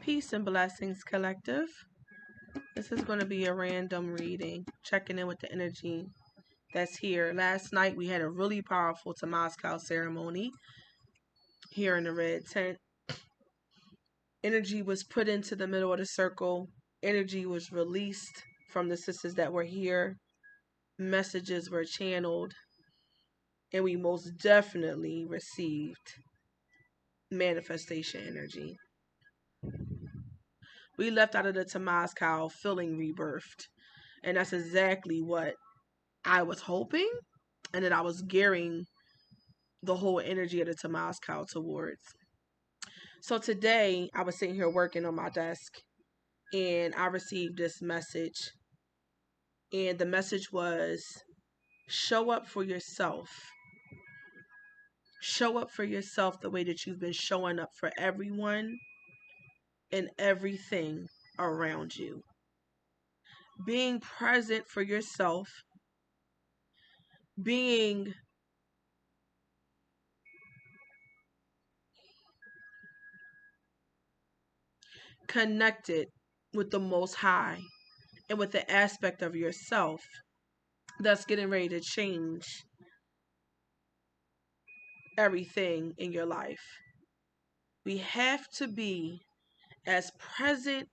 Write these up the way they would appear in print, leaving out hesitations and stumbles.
Peace and blessings, collective. This is going to be a random reading, checking in with the energy that's here. Last night we had a really powerful Temazcal ceremony here in the red tent. Energy was put into the middle of the circle. Energy was released from the sisters that were here. Messages were channeled. And we most definitely received manifestation energy. We left out of the Temazcal feeling rebirthed. And that's exactly what I was hoping, and that I was gearing the whole energy of the Temazcal towards. So today, I was sitting here working on my desk, and I received this message. And the message was, show up for yourself. Show up for yourself the way that you've been showing up for everyone and everything around you. Being present for yourself, being connected with the Most High and with the aspect of yourself that's getting ready to change everything in your life. We have to be as present,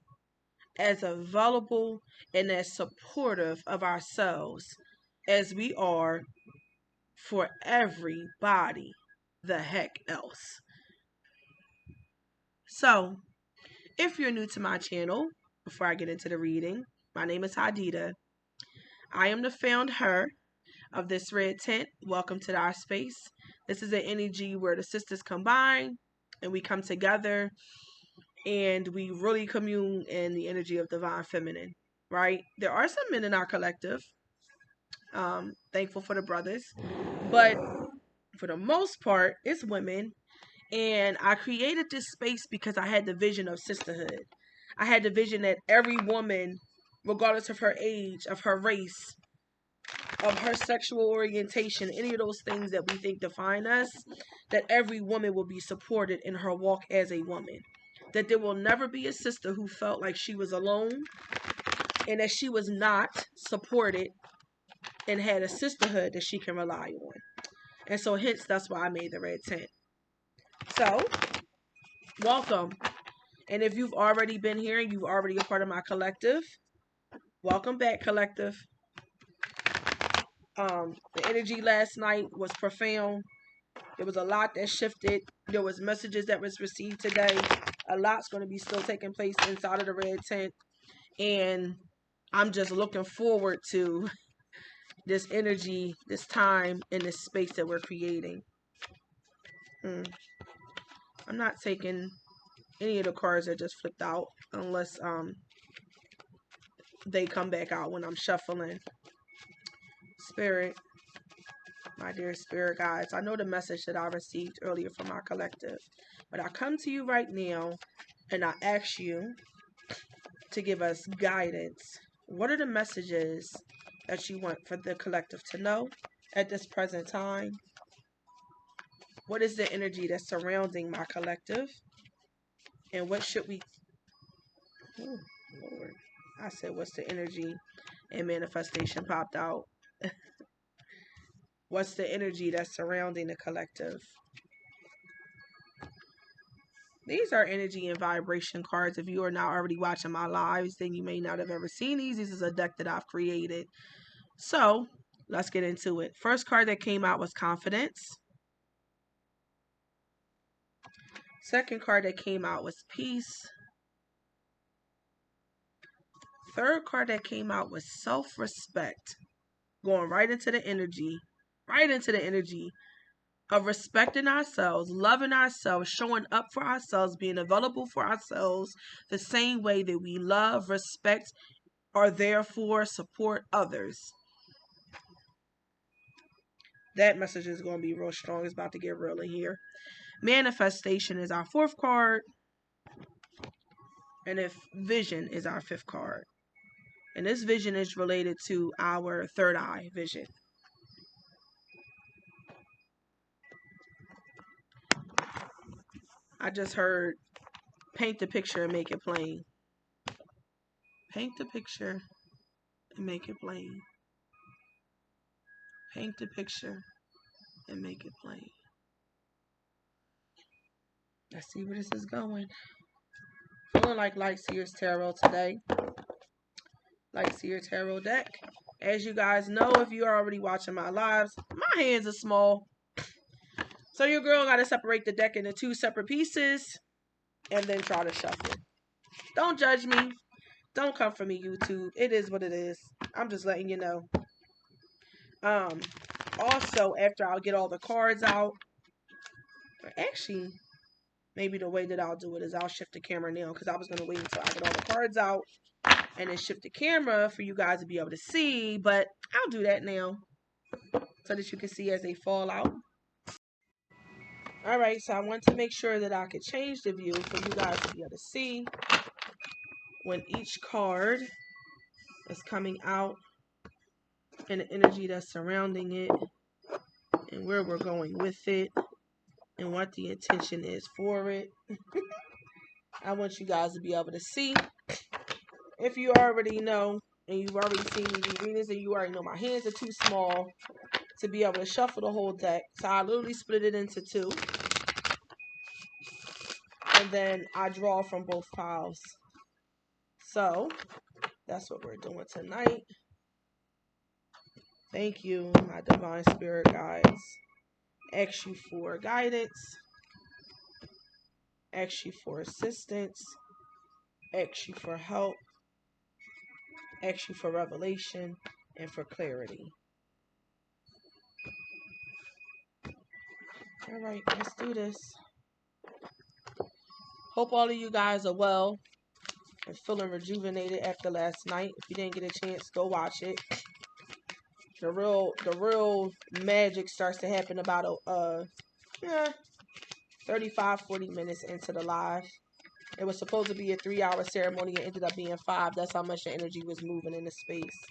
as available, and as supportive of ourselves as we are for everybody the heck else. So, if you're new to my channel, before I get into the reading, my name is Hadida. I am the founder of this red tent. Welcome to our space. This is an energy where the sisters combine and we come together and we really commune in the energy of divine feminine, right? There are some men in our collective. Thankful for the brothers, but for the most part, it's women. And I created this space because I had the vision of sisterhood. I had the vision that every woman, regardless of her age, of her race, of her sexual orientation, any of those things that we think define us, that every woman will be supported in her walk as a woman. That there will never be a sister who felt like she was alone and that she was not supported and had a sisterhood that she can rely on. And so hence that's why I made the red tent. So, welcome. And if you've already been here and you've already a part of my collective, welcome back, collective. The energy last night was profound. There was a lot that shifted. There was messages that was received today. A lot's going to be still taking place inside of the red tent. And I'm just looking forward to this energy, this time, and this space that we're creating. I'm not taking any of the cards that just flipped out unless they come back out when I'm shuffling. Spirit, my dear spirit guides, I know the message that I received earlier from our collective, but I come to you right now and I ask you to give us guidance. What are the messages that you want for the collective to know at this present time? What is the energy that's surrounding my collective? And what should we... Oh, Lord. I said, what's the energy? And manifestation popped out. What's the energy that's surrounding the collective? These are energy and vibration cards. If you are not already watching my lives, then you may not have ever seen these. This is a deck that I've created. So, let's get into it. First card that came out was Confidence. Second card that came out was Peace. Third card that came out was Self-Respect. Going right into the energy of respecting ourselves, loving ourselves, showing up for ourselves, being available for ourselves the same way that we love, respect, or therefore support others. That message is going to be real strong. It's about to get real in here. Manifestation is our fourth card. And if vision is our fifth card. And this vision is related to our third eye vision. I just heard Paint the picture and make it plain. Paint the picture and make it plain. Paint the picture and make it plain. Let's see where this is going. Feeling like Lightseer's Tarot today. Lightseer Tarot deck. As you guys know, if you're already watching my lives, my hands are small. So your girl got to separate the deck into 2 separate pieces and then try to shuffle. Don't judge me. Don't come for me, YouTube. It is what it is. I'm just letting you know. Also, after I'll get all the cards out, actually, maybe the way that I'll do it is I'll shift the camera now, because I was going to wait until I get all the cards out and then shift the camera for you guys to be able to see, but I'll do that now so that you can see as they fall out. Alright, so I want to make sure that I could change the view for you guys to be able to see when each card is coming out and the energy that's surrounding it and where we're going with it and what the intention is for it. I want you guys to be able to see. If you already know and you've already seen me do readings and you already know my hands are too small to be able to shuffle the whole deck, so I literally split it into 2. And then I draw from both piles. So that's what we're doing tonight. Thank you, my divine spirit guides. Ask you for guidance. Ask you for assistance. Ask you for help. Ask you for revelation and for clarity. Alright, let's do this. Hope all of you guys are well and feeling rejuvenated after last night. If you didn't get a chance, go watch it. The real magic starts to happen about 35-40 minutes into the live. It was supposed to be a 3-hour ceremony. It ended up being 5. That's how much the energy was moving in the space.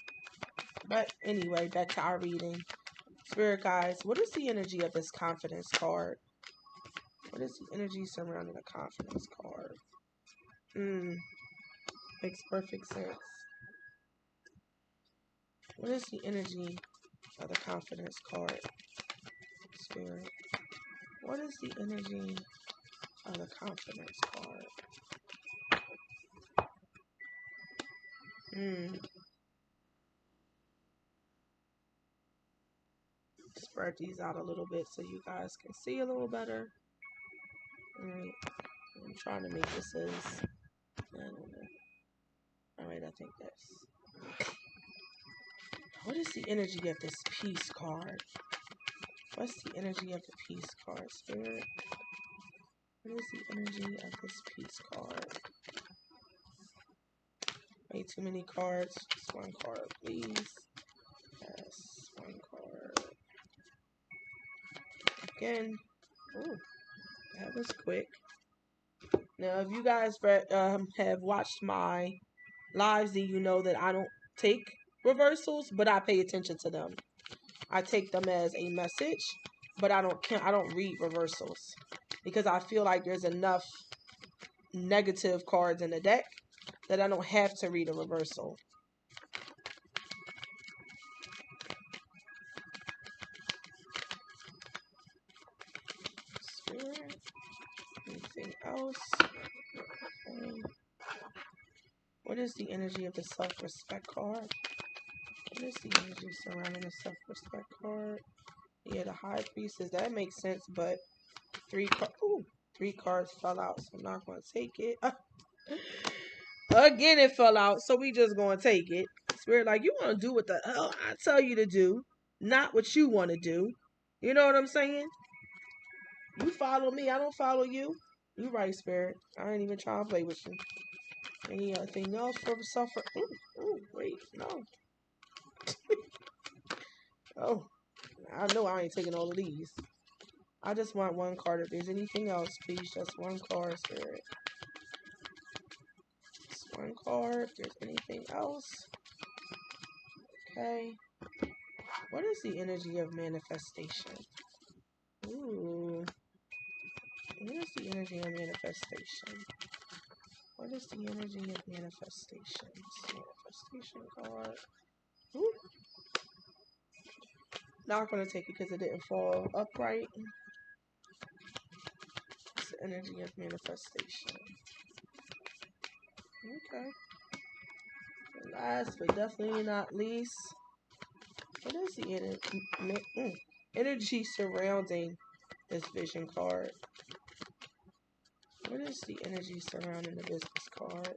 But anyway, back to our reading. Spirit guides, what is the energy of this confidence card? What is the energy surrounding the confidence card? Makes perfect sense. What is the energy of the confidence card? Spirit. What is the energy of the confidence card? Spread these out a little bit so you guys can see a little better. Alright. I'm trying to make this as, I don't know. Alright, I think that's. What is the energy of this peace card? What's the energy of the peace card, Spirit? What is the energy of this peace card? Way too many cards. Just one card, please. Yes, one card. Again. Ooh, that was quick. Now, if you guys have watched my lives, then you know that I don't take reversals, but I pay attention to them. I take them as a message, but I don't read reversals because I feel like there's enough negative cards in the deck that I don't have to read a reversal. Spirit. Anything else? Okay. What is the energy of the self-respect card? What is the energy surrounding the self-respect card? Yeah, the High Priestess. That makes sense, but 3 cards fell out, so I'm not going to take it. Again, it fell out, so we just going to take it. Spirit, like, you want to do what the hell I tell you to do, not what you want to do. You know what I'm saying? You follow me, I don't follow you. You right, Spirit. I ain't even trying to play with you. Anything else for suffer? Wait, no. Oh, I know I ain't taking all of these. I just want one card. If there's anything else, please, just one card, Spirit. Just one card. If there's anything else. Okay. What is the energy of manifestation? Ooh. What is the energy of manifestation? What is the energy of manifestation? Manifestation card. Ooh. Not going to take it because it didn't fall upright. It's the energy of manifestation. Okay. And last but definitely not least, what is the energy surrounding this vision card? What is the energy surrounding the business card?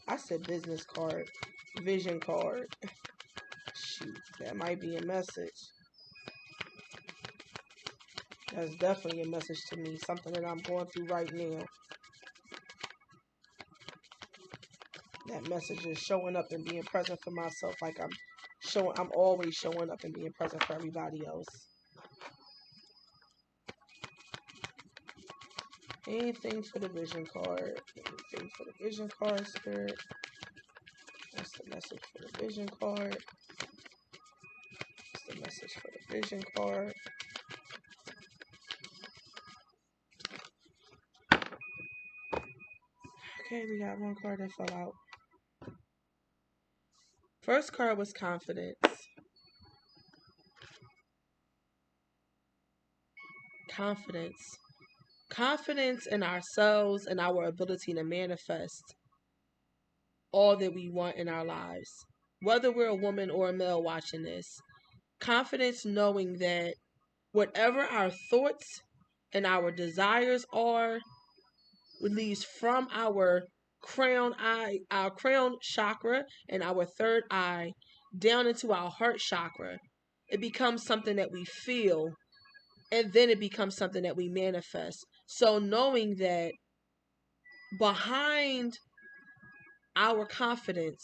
I said business card. Vision card. Shoot, that might be a message. That's definitely a message to me. Something that I'm going through right now. That message is showing up and being present for myself, like I'm always showing up and being present for everybody else. Anything for the vision card. Anything for the vision card, Spirit. That's the message for the vision card. That's the message for the vision card. Okay, we got one card that fell out. First card was confidence. Confidence. Confidence in ourselves and our ability to manifest all that we want in our lives. Whether we're a woman or a male watching this. Confidence knowing that whatever our thoughts and our desires are, released from our crown chakra and our third eye down into our heart chakra, it becomes something that we feel, and then it becomes something that we manifest. So knowing that behind our confidence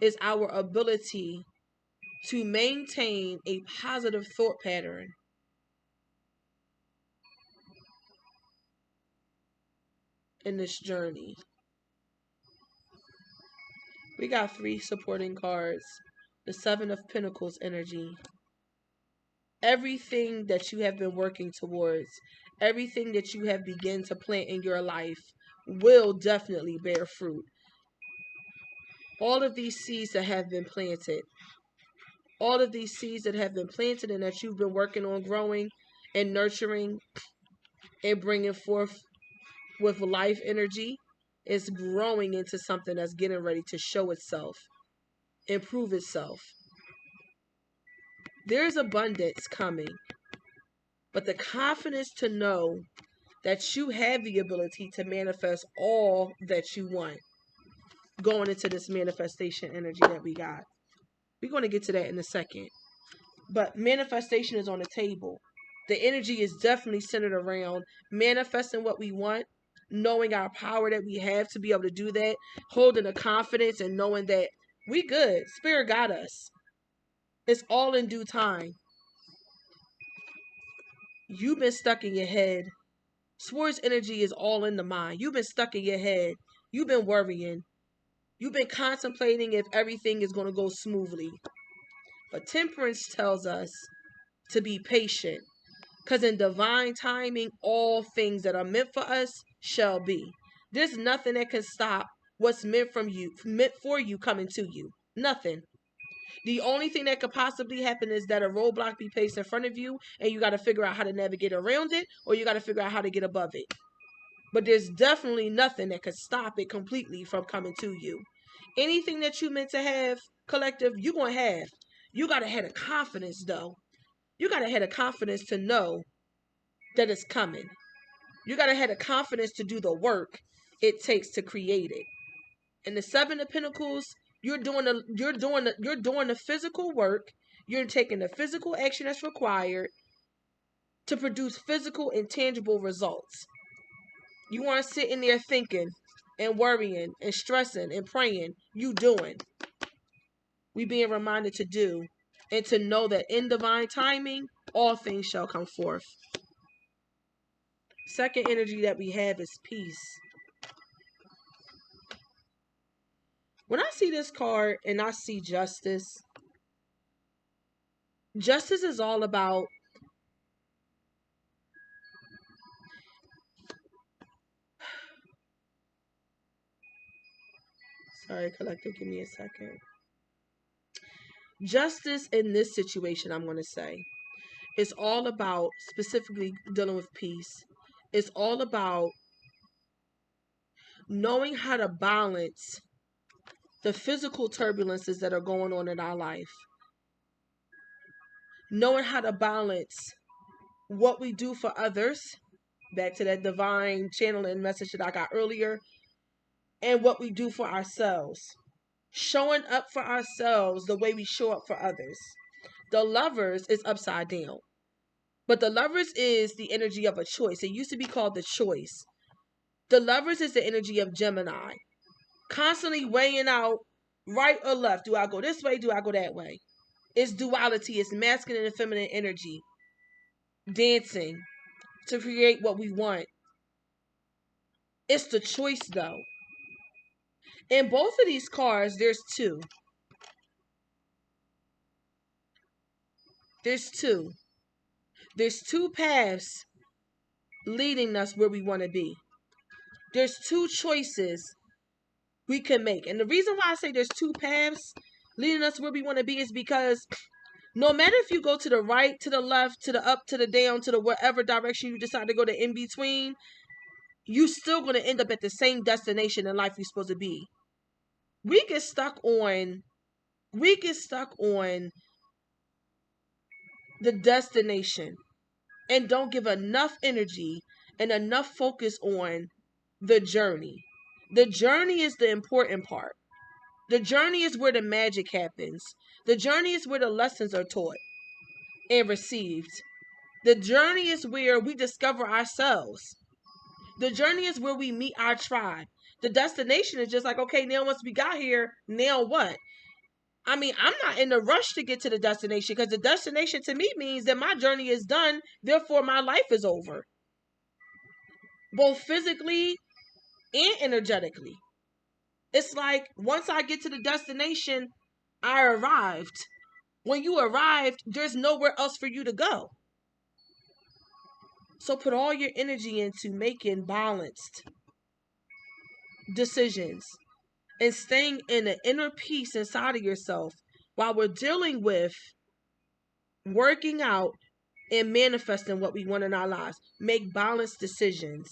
is our ability to maintain a positive thought pattern. In this journey. We got 3 supporting cards. The 7 of Pentacles energy. Everything that you have been working towards, everything that you have begun to plant in your life will definitely bear fruit. All of these seeds that have been planted, all of these seeds that have been planted and that you've been working on growing and nurturing and bringing forth with life energy, is growing into something that's getting ready to show itself, improve itself. There's abundance coming, but the confidence to know that you have the ability to manifest all that you want going into this manifestation energy that we got. We're going to get to that in a second. But manifestation is on the table. The energy is definitely centered around manifesting what we want, knowing our power that we have to be able to do that, holding a confidence and knowing that we good. Spirit got us. It's all in due time. You've been stuck in your head. Swords energy is all in the mind. You've been stuck in your head. You've been worrying. You've been contemplating if everything is going to go smoothly. But Temperance tells us to be patient. Because in divine timing, all things that are meant for us shall be. There's nothing that can stop what's meant for you coming to you. Nothing. The only thing that could possibly happen is that a roadblock be placed in front of you and you got to figure out how to navigate around it, or you got to figure out how to get above it. But there's definitely nothing that could stop it completely from coming to you. Anything that you meant to have, collective, you're going to have. You got to have the confidence, though. You got to have the confidence to know that it's coming. You got to have the confidence to do the work it takes to create it. And the 7 of Pentacles, you're doing the physical work. You're taking the physical action that's required to produce physical and tangible results. You aren't sitting there thinking and worrying and stressing and praying. You doing. We being reminded to do and to know that in divine timing, all things shall come forth. Second energy that we have is peace. When I see this card and I see justice, justice is all about Sorry, collective, give me a second. Justice in this situation, I'm going to say, is all about specifically dealing with peace. It's all about knowing how to balance the physical turbulences that are going on in our life, knowing how to balance what we do for others, back to that divine channeling message that I got earlier, and what we do for ourselves. Showing up for ourselves the way we show up for others. The lovers is upside down. But the lovers is the energy of a choice. It used to be called the choice. The lovers is the energy of Gemini. Constantly weighing out right or left. Do I go this way? Do I go that way? It's duality. It's masculine and feminine energy. Dancing to create what we want. It's the choice though. In both of these cards, there's two. There's two. There's two paths leading us where we want to be. There's two choices we can make. And the reason why I say there's two paths leading us where we want to be is because no matter if you go to the right, to the left, to the up, to the down, to the whatever direction you decide to go to in between, you still going to end up at the same destination in life you're supposed to be. We get stuck on the destination and don't give enough energy and enough focus on the journey. The journey is the important part. The journey is where the magic happens. The journey is where the lessons are taught and received. The journey is where we discover ourselves. The journey is where we meet our tribe. The destination is just like, okay, now once we got here, now what? I mean, I'm not in a rush to get to the destination because the destination to me means that my journey is done. Therefore, my life is over. Both physically and energetically. It's like once I get to the destination, I arrived. When you arrived, there's nowhere else for you to go. So put all your energy into making balanced decisions and staying in an inner peace inside of yourself while we're dealing with working out and manifesting what we want in our lives. Make balanced decisions.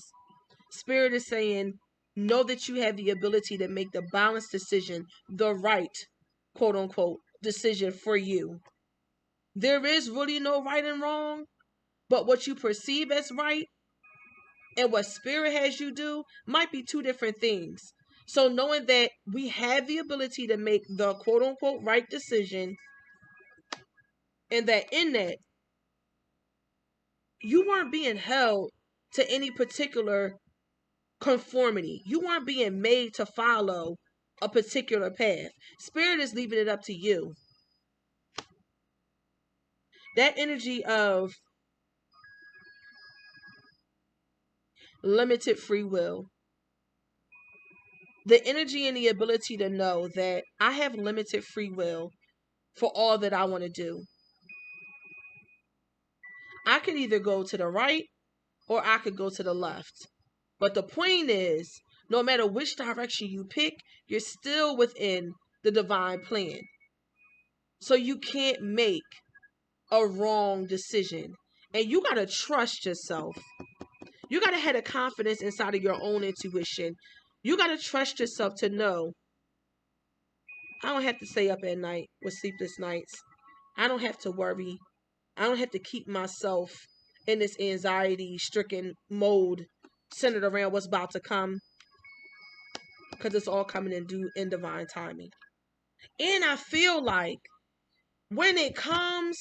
Spirit is saying, know that you have the ability to make the balanced decision, the right, quote unquote, decision for you. There is really no right and wrong, but what you perceive as right and what Spirit has you do might be two different things. So knowing that we have the ability to make the quote unquote right decision, and that in that you weren't being held to any particular conformity. You weren't being made to follow a particular path. Spirit is leaving it up to you. That energy of limited free will. The energy and the ability to know that I have limited free will for all that I want to do. I could either go to the right or I could go to the left. But the point is, no matter which direction you pick, you're still within the divine plan. So you can't make a wrong decision. And you got to trust yourself. You got to have a confidence inside of your own intuition. You got to trust yourself to know, I don't have to stay up at night with sleepless nights. I don't have to worry. I don't have to keep myself in this anxiety-stricken mode centered around what's about to come, because it's all coming in divine timing. And I feel like when it comes,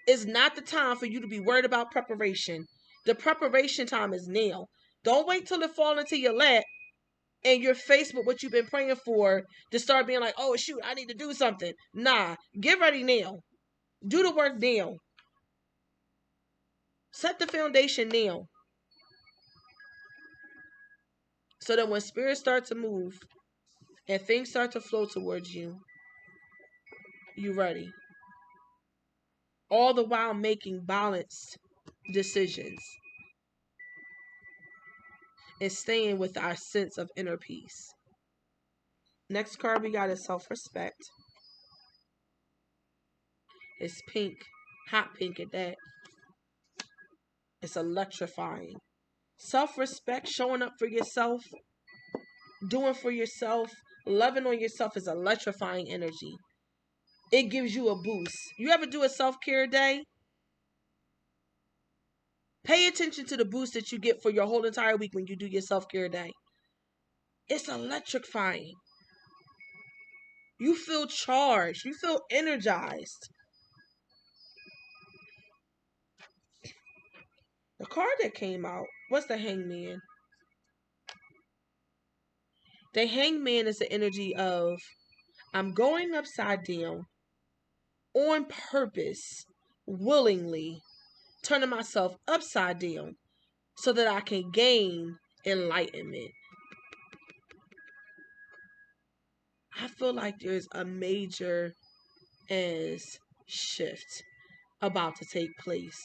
it's not the time for you to be worried about preparation. The preparation time is now. Don't wait till it falls into your lap and you're faced with what you've been praying for to start being like, oh shoot, I need to do something. Nah, get ready now. Do the work now. Set the foundation now. So that when spirits start to move and things start to flow towards you, you're ready. All the while making balanced decisions and staying with our sense of inner peace. Next card we got is self-respect. It's pink, hot pink at that. It's electrifying. Self-respect, showing up for yourself, doing for yourself, loving on yourself is electrifying energy. It gives you a boost. You ever do a self-care day? Pay attention to the boost that you get for your whole entire week when you do your self-care day. It's electrifying. You feel charged. You feel energized. The card that came out, what's the Hangman? The Hangman is the energy of, I'm going upside down on purpose, willingly, turning myself upside down so that I can gain enlightenment. I feel like there's a major shift about to take place.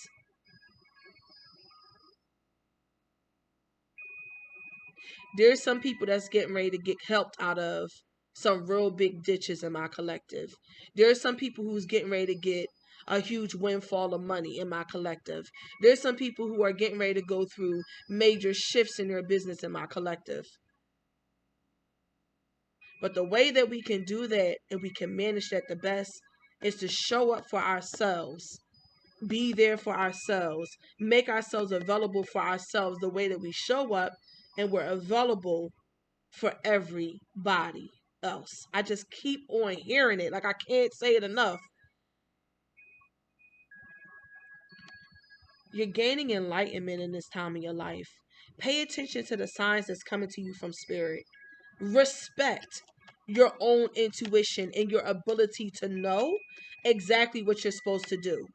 There's some people that's getting ready to get helped out of some real big ditches in my collective. There's some people who's getting ready to get a huge windfall of money in my collective. There's some people who are getting ready to go through major shifts in their business in my collective. But the way that we can do that and we can manage that the best is to show up for ourselves, be there for ourselves, make ourselves available for ourselves the way that we show up and we're available for everybody else. I just keep on hearing it. Like, I can't say it enough. You're gaining enlightenment in this time of your life. Pay attention to the signs that's coming to you from spirit. Respect your own intuition and your ability to know exactly what you're supposed to do.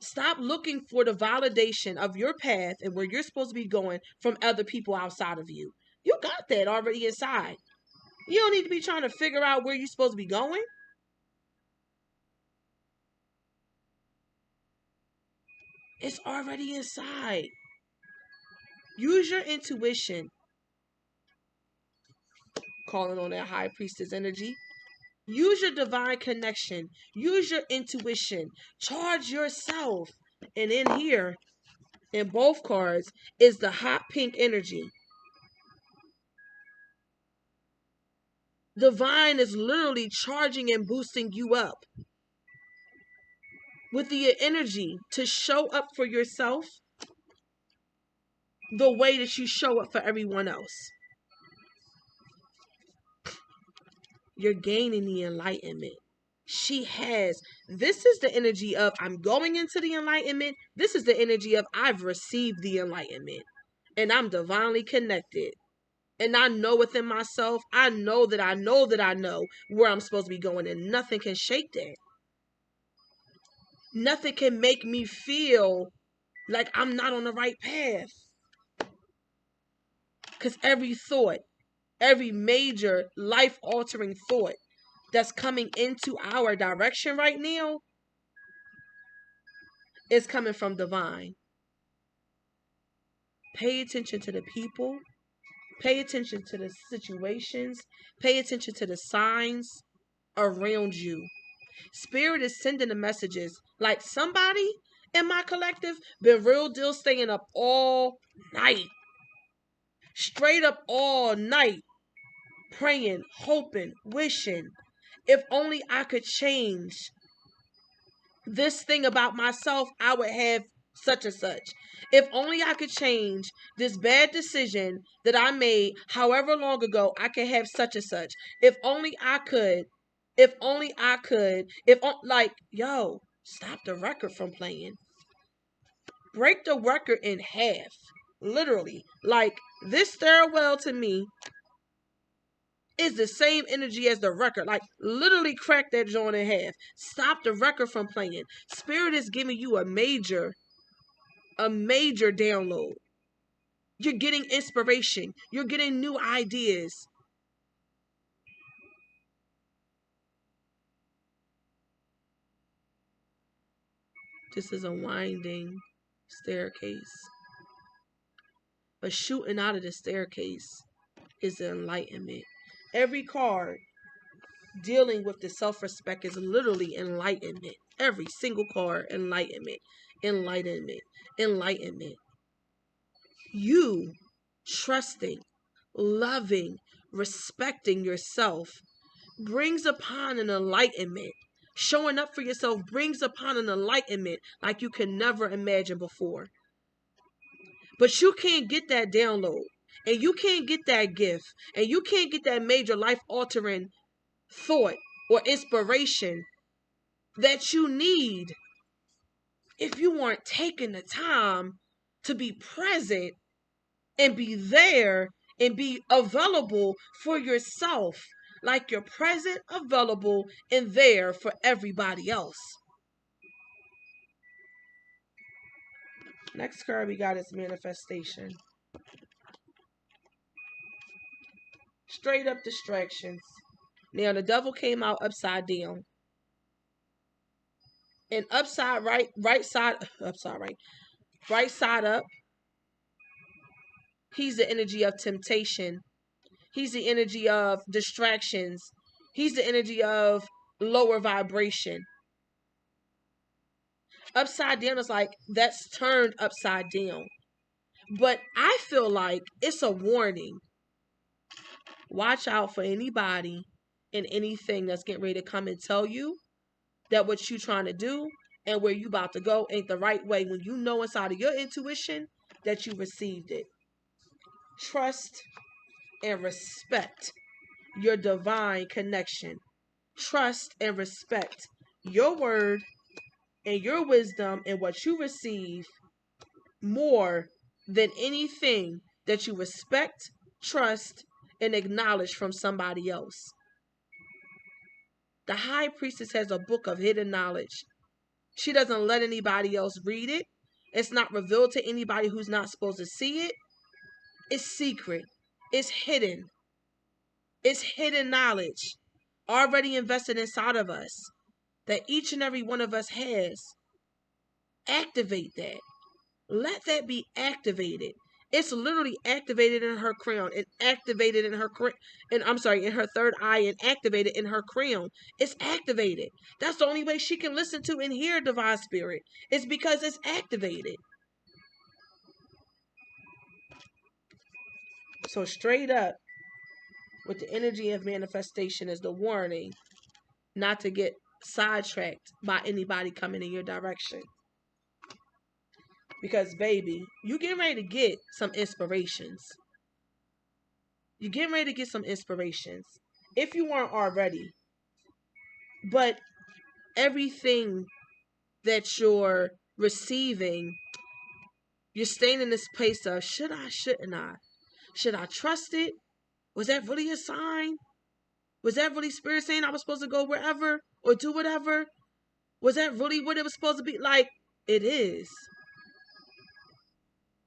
Stop looking for the validation of your path and where you're supposed to be going from other people outside of you. You got that already inside. You don't need to be trying to figure out where you're supposed to be going. It's already inside. Use your intuition. Calling on that High Priestess energy. Use your divine connection. Use your intuition. Charge yourself. And in here, in both cards, is the hot pink energy. Divine is literally charging and boosting you up with the energy to show up for yourself the way that you show up for everyone else. You're gaining the enlightenment. This is the energy of, I'm going into the enlightenment. This is the energy of, I've received the enlightenment and I'm divinely connected. And I know within myself, I know that I know that I know where I'm supposed to be going, and nothing can shake that. Nothing can make me feel like I'm not on the right path. Because every thought, every major life-altering thought that's coming into our direction right now is coming from divine. Pay attention to the people. Pay attention to the situations. Pay attention to the signs around you. Spirit is sending the messages. Like, somebody in my collective been real deal staying up all night. Straight up all night. Praying, hoping, wishing. If only I could change this thing about myself, I would have such and such. If only I could change this bad decision that I made however long ago, I could have such and such. If only I could. If only I could. Like, yo, stop the record from playing. Break the record in half. Literally. Like, this stairwell to me is the same energy as the record. Like, literally crack that joint in half. Stop the record from playing. Spirit is giving you a major download. You're getting inspiration. You're getting new ideas. This is a winding staircase. But shooting out of the staircase is the enlightenment. Every card dealing with the self-respect is literally enlightenment. Every single card, enlightenment, enlightenment, enlightenment. You trusting, loving, respecting yourself brings upon an enlightenment. Showing up for yourself brings upon an enlightenment like you can never imagine before. But you can't get that download, and you can't get that gift, and you can't get that major life altering thought or inspiration that you need if you aren't taking the time to be present and be there and be available for yourself, like you're present, available, and there for everybody else. Next card we got is manifestation. Straight up distractions. Now the devil came out upside down. And upside right side up. He's the energy of temptation. He's the energy of distractions. He's the energy of lower vibration. Upside down is like that's turned upside down. But I feel like it's a warning. Watch out for anybody and anything that's getting ready to come and tell you that what you trying to do and where you about to go ain't the right way when you know inside of your intuition that you received it. Trust and respect your divine connection. Trust and respect your word and your wisdom and what you receive more than anything that you respect, trust, and acknowledge from somebody else. The High Priestess has a book of hidden knowledge. She doesn't let anybody else read it. It's not revealed to anybody who's not supposed to see it. It's secret. It's hidden. It's hidden knowledge already invested inside of us that each and every one of us has. Activate that. Let that be activated. It's literally activated in her crown and activated in her in her third eye and activated in her crown. It's activated. That's the only way she can listen to and hear divine spirit. It's because it's activated. So straight up with the energy of manifestation is the warning not to get sidetracked by anybody coming in your direction. Because, baby, you getting ready to get some inspirations. You're getting ready to get some inspirations. If you weren't already. But everything that you're receiving, you're staying in this place of, should I, shouldn't I? Should I trust it? Was that really a sign? Was that really spirit saying I was supposed to go wherever or do whatever? Was that really what it was supposed to be? Like, it is.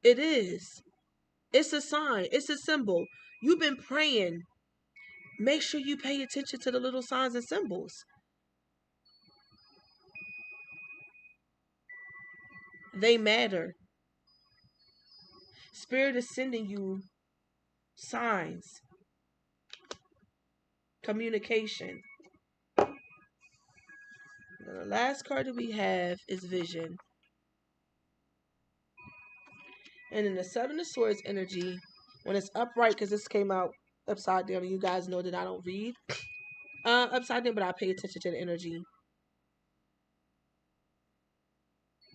It is. It's a sign. It's a symbol. You've been praying. Make sure you pay attention to the little signs and symbols. They matter. Spirit is sending you signs. Communication. Now, the last card that we have is vision. And in the Seven of Swords energy, when it's upright, because this came out upside down, and you guys know that I don't read upside down, but I pay attention to the energy.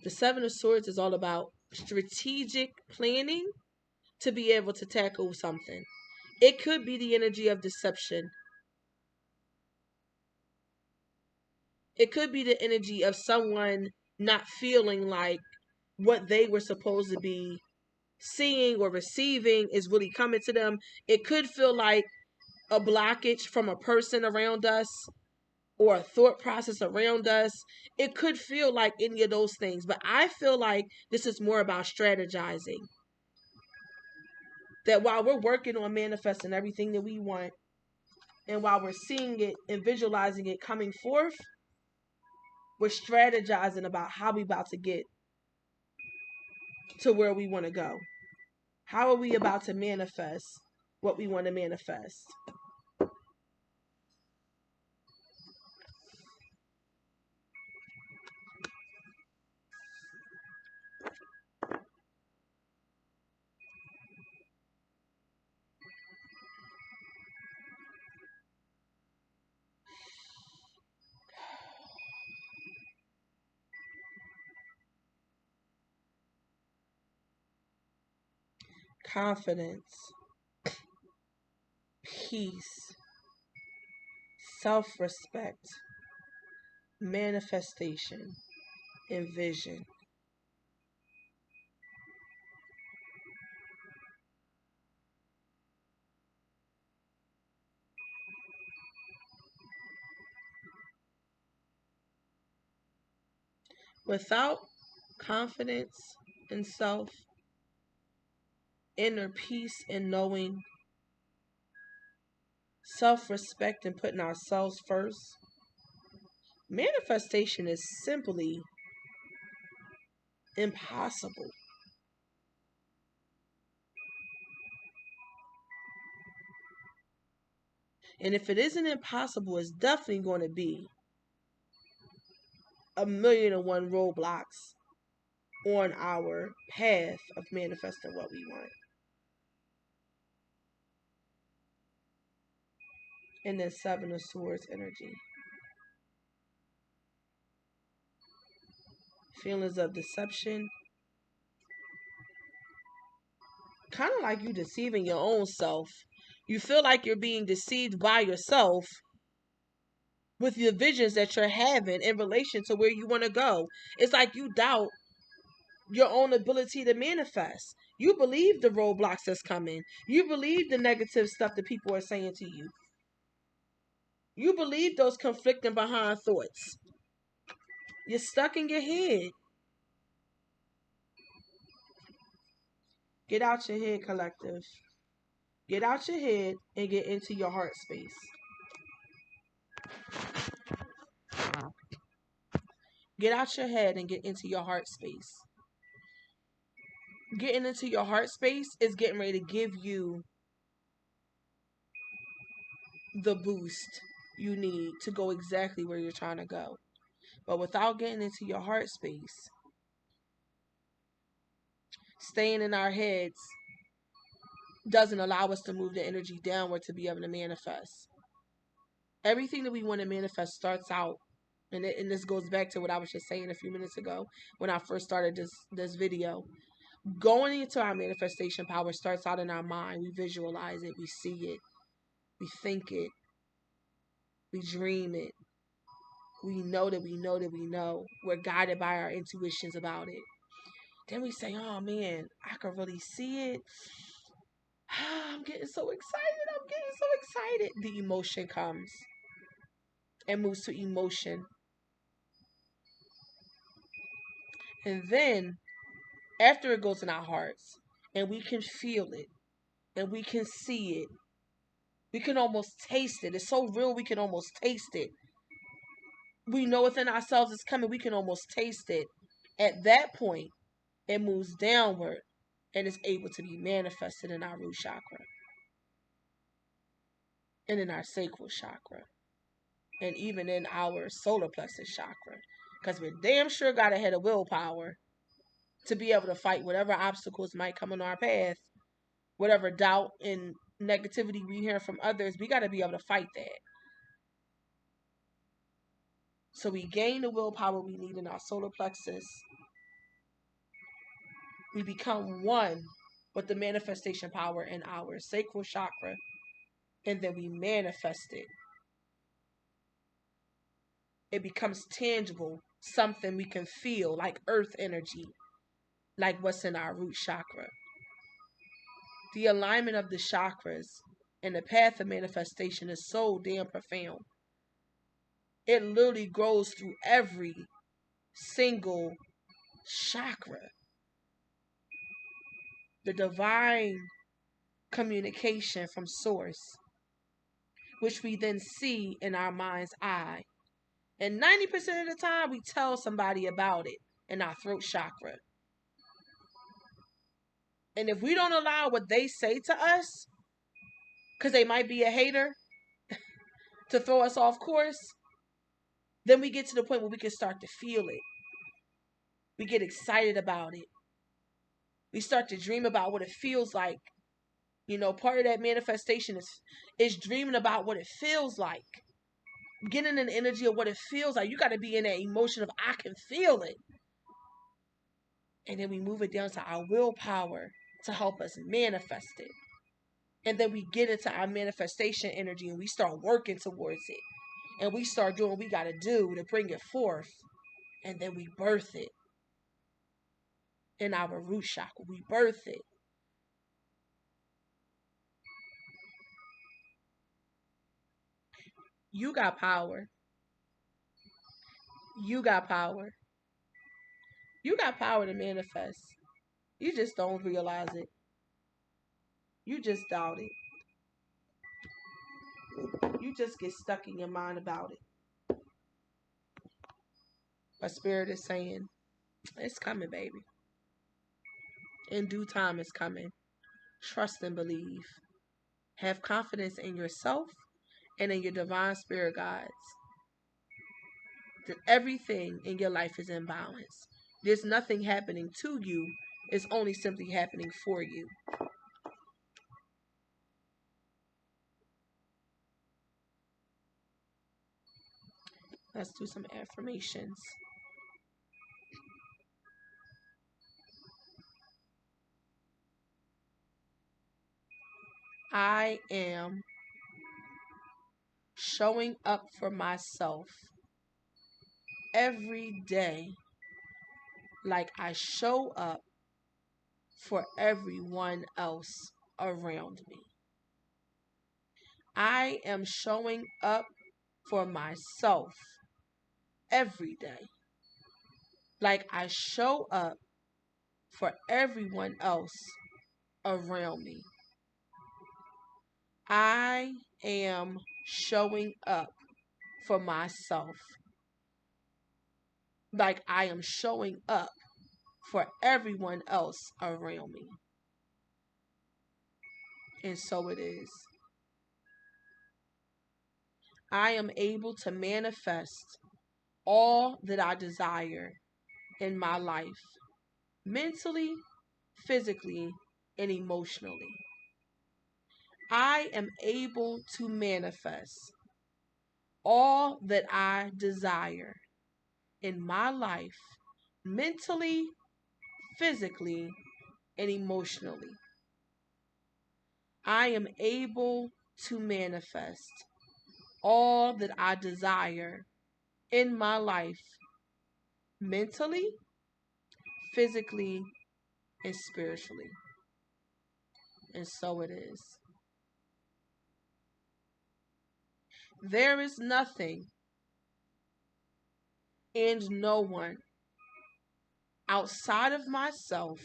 The Seven of Swords is all about strategic planning to be able to tackle something. It could be the energy of deception. It could be the energy of someone not feeling like what they were supposed to be seeing or receiving is really coming to them. It could feel like a blockage from a person around us or a thought process around us. It could feel like any of those things, but I feel like this is more about strategizing. That while we're working on manifesting everything that we want, and while we're seeing it and visualizing it coming forth, we're strategizing about how we about to get to where we want to go. How are we about to manifest what we want to manifest? confidence, peace, self-respect, manifestation, and vision. Without confidence in self, inner peace in knowing, self-respect and putting ourselves first, manifestation is simply impossible. And if it isn't impossible, it's definitely going to be a million and one roadblocks on our path of manifesting what we want. And then Seven of Swords energy. Feelings of deception. Kind of like you deceiving your own self. You feel like you're being deceived by yourself with the visions that you're having in relation to where you want to go. It's like you doubt your own ability to manifest. You believe the roadblocks that's coming. You believe the negative stuff that people are saying to you. You believe those conflicting behind thoughts. You're stuck in your head. Get out your head, collective. Get out your head and get into your heart space. Get out your head and get into your heart space. Getting into your heart space is getting ready to give you the boost you need to go exactly where you're trying to go. But without getting into your heart space, staying in our heads doesn't allow us to move the energy downward to be able to manifest. Everything that we want to manifest starts out, and this goes back to what I was just saying a few minutes ago when I first started this video. Going into our manifestation power starts out in our mind. We visualize it, we see it, we think it, we dream it. We know that we know that we know. We're guided by our intuitions about it. Then we say, oh man, I can really see it. I'm getting so excited. I'm getting so excited. The emotion comes and moves to emotion. And then after it goes in our hearts and we can feel it and we can see it, we can almost taste it. It's so real we can almost taste it. We know within ourselves it's coming. We can almost taste it. At that point, it moves downward and is able to be manifested in our root chakra and in our sacral chakra and even in our solar plexus chakra, because we're damn sure got to have the willpower to be able to fight whatever obstacles might come on our path, whatever doubt and negativity we hear from others. We got to be able to fight that. So we gain the willpower we need in our solar plexus. We become one with the manifestation power in our sacral chakra, and then we manifest it. It becomes tangible, something we can feel, like earth energy, like what's in our root chakra. The alignment of the chakras and the path of manifestation is so damn profound. It literally grows through every single chakra. The divine communication from source, which we then see in our mind's eye. And 90% of the time, we tell somebody about it in our throat chakra. And if we don't allow what they say to us, because they might be a hater, to throw us off course, then we get to the point where we can start to feel it. We get excited about it. We start to dream about what it feels like. You know, part of that manifestation is dreaming about what it feels like. Getting an energy of what it feels like. You got to be in that emotion of, I can feel it. And then we move it down to our willpower. to help us manifest it. And then we get into our manifestation energy and we start working towards it. And we start doing what we got to do to bring it forth. And then we birth it in our root chakra. We birth it. You got power. You got power. You got power to manifest. You just don't realize it. You just doubt it. You just get stuck in your mind about it. But Spirit is saying, it's coming, baby. In due time, it's coming. Trust and believe. Have confidence in yourself and in your divine spirit guides. That everything in your life is in balance. There's nothing happening to you. It's only simply happening for you. Let's do some affirmations. I am showing up for myself every day like I show up for everyone else around me. I am showing up for myself every day like I show up for everyone else around me. I am showing up for myself like I am showing up for everyone else around me. And so it is. I am able to manifest all that I desire in my life, mentally, physically, and emotionally. I am able to manifest all that I desire in my life, mentally, physically, and emotionally. I am able to manifest all that I desire in my life, mentally, physically, and spiritually. And so it is. There is nothing and no one outside of myself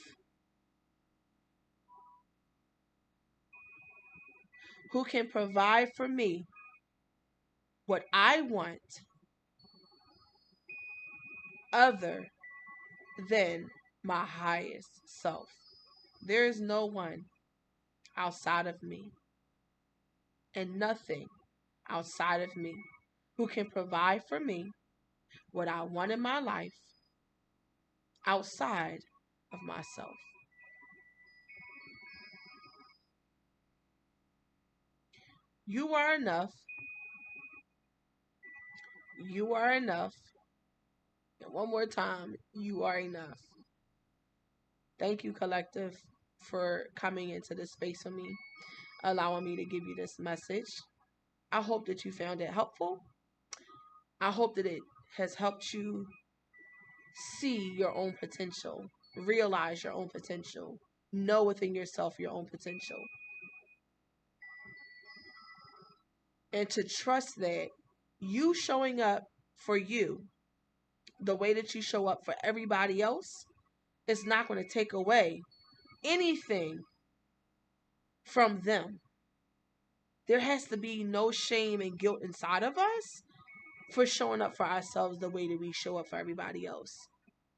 who can provide for me what I want other than my highest self. There is no one outside of me and nothing outside of me who can provide for me what I want in my life outside of myself. You are enough. You are enough. And one more time, you are enough. Thank you, collective, for coming into this space with me, allowing me to give you this message. I hope that you found it helpful. I hope that it has helped you see your own potential, realize your own potential, know within yourself your own potential. And to trust that you showing up for you, the way that you show up for everybody else, is not going to take away anything from them. There has to be no shame and guilt inside of us for showing up for ourselves the way that we show up for everybody else.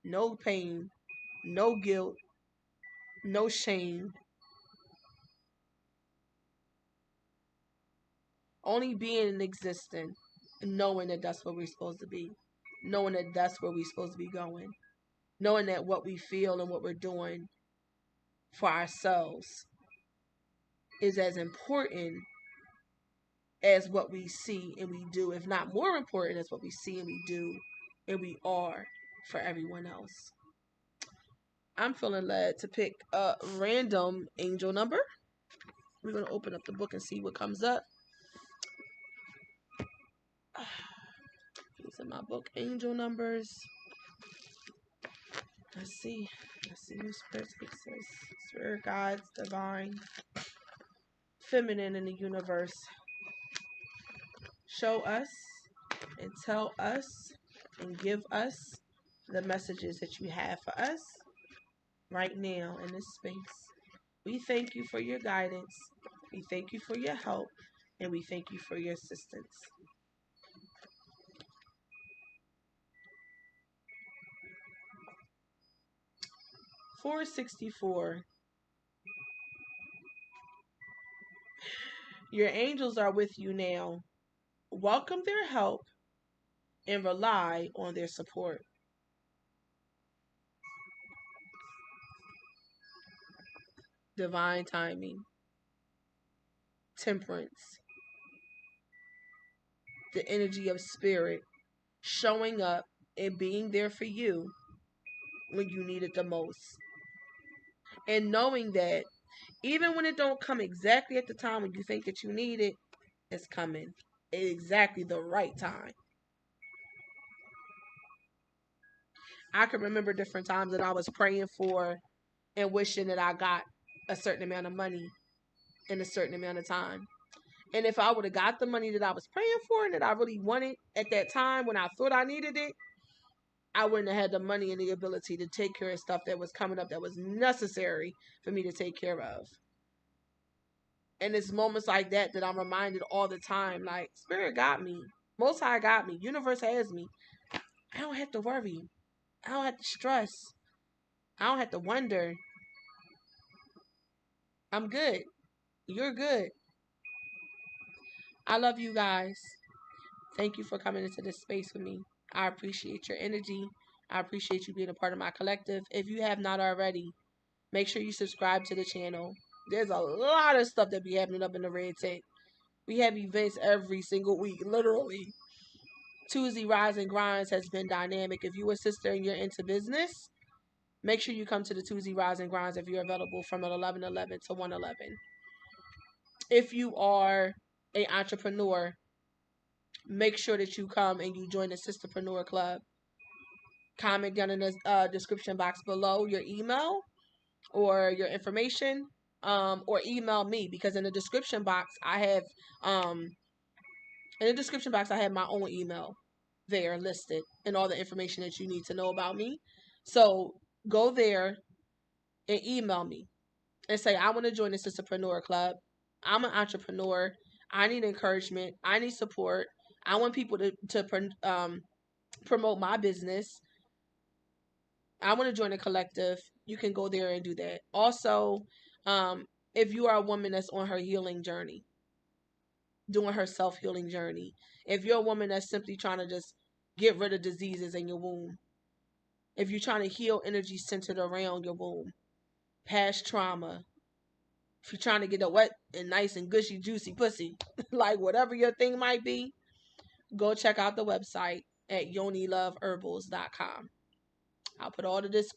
No pain, no guilt, no shame. Only being in existence, knowing that that's where we're supposed to be. Knowing that that's where we're supposed to be going. Knowing that what we feel and what we're doing for ourselves is as important as what we see and we do, if not more important as what we see and we do and we are for everyone else. I'm feeling led to pick a random angel number. We're going to open up the book and see what comes up. These are my book angel numbers. Let's see who Spirit speaks says. Spirit guides, divine, feminine in the universe. Show us and tell us and give us the messages that you have for us right now in this space. We thank you for your guidance. We thank you for your help. And we thank you for your assistance. $464. Your angels are with you now. Welcome their help and rely on their support. Divine timing. Temperance. The energy of spirit showing up and being there for you when you need it the most. And knowing that even when it don't come exactly at the time when you think that you need it, it's coming at exactly the right time. I can remember different times that I was praying for and wishing that I got a certain amount of money in a certain amount of time. And if I would have got the money that I was praying for and that I really wanted at that time when I thought I needed it, I wouldn't have had the money and the ability to take care of stuff that was coming up that was necessary for me to take care of. And it's moments like that that I'm reminded all the time, like, Spirit got me. Most High got me. Universe has me. I don't have to worry. I don't have to stress. I don't have to wonder. I'm good. You're good. I love you guys. Thank you for coming into this space with me. I appreciate your energy. I appreciate you being a part of my collective. If you have not already, make sure you subscribe to the channel. There's a lot of stuff that be happening up in the red tent. We have events every single week, literally. Tuesday Rise and Grinds has been dynamic. If you're a sister and you're into business, make sure you come to the Tuesday Rise and Grinds if you're available from 11:11 to 1:11. If you are an entrepreneur, make sure that you come and you join the Sisterpreneur Club. Comment down in the description box below your email or your information, or email me, because in the description box I have my own email there listed and all the information that you need to know about me. So go there and email me and say, I want to join the Sisterpreneur Club. I'm an entrepreneur. I need encouragement. I need support. I want people to promote my business. I want to join a collective. You can go there and do that. Also, if you are a woman that's on her healing journey, doing her self-healing journey, if you're a woman that's simply trying to just get rid of diseases in your womb, if you're trying to heal energy centered around your womb, past trauma, if you're trying to get a wet and nice and gushy, juicy pussy, like whatever your thing might be, go check out the website at yoniloveherbals.com. I'll put all of this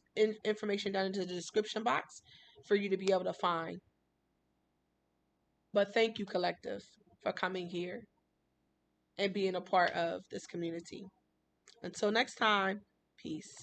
information down into the description box for you to be able to find. But thank you, collective, for coming here and being a part of this community. Until next time, peace.